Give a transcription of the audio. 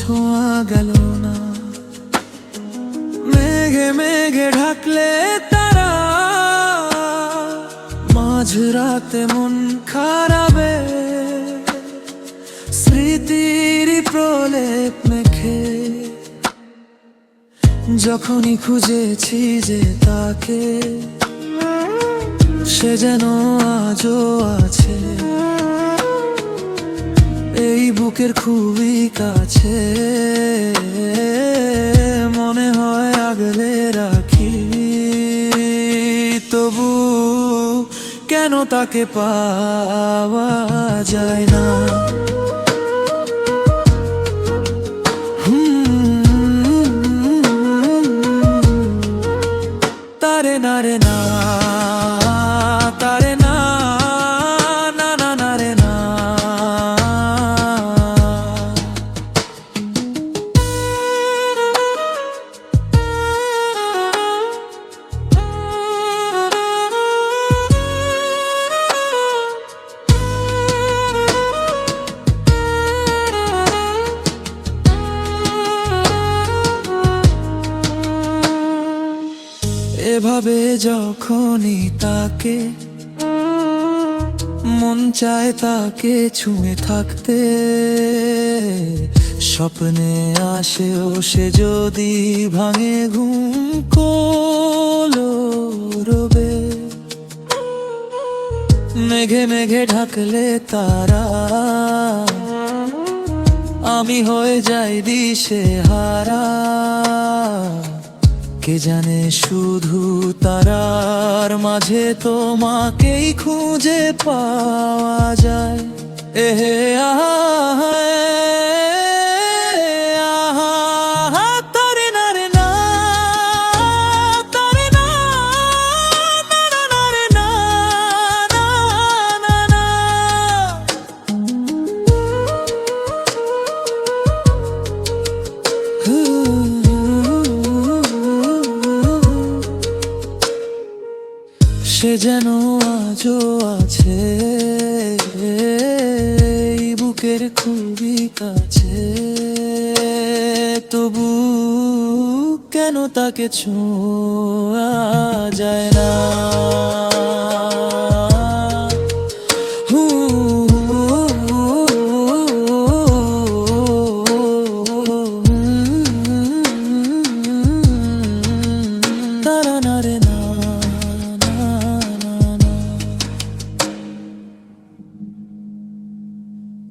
ছোঁয়া গেল না। মেঘে মেঘে ঢাকলে তারা, মাঝরাতে মন খারাপে স্মৃতির প্রলেপ মেখে, যখনই খুঁজেছি যে তাকে, সে যেন আজও আছে এই বুকের খুবই কাছে। মনে হয় আগলে রাখি, তবু কেন তাকে পাওয়া যায় না। তারে না রে না, তারে না, না না না রে না। এভাবে যখনই তাকে মন চায় তাকে ছুঁয়ে থাকতে, স্বপ্নে আসেও সে যদি ভাঙে ঘুম কোলো রবে। মেঘে মেঘে ঢাকলে তারা, আমি হয়ে যাই দিশে হারা। কে জানে শুধু তারার মাঝে তোমাকেই খুঁজে পাওয়া যায়। এহে আহা আহা, তারে না রে না, তারে না, না না না রে না, না না না। সে যেন আজও আছে এই বুকের খুবই কাছে, তবু কেন তাকে ছোঁয়া যায় না।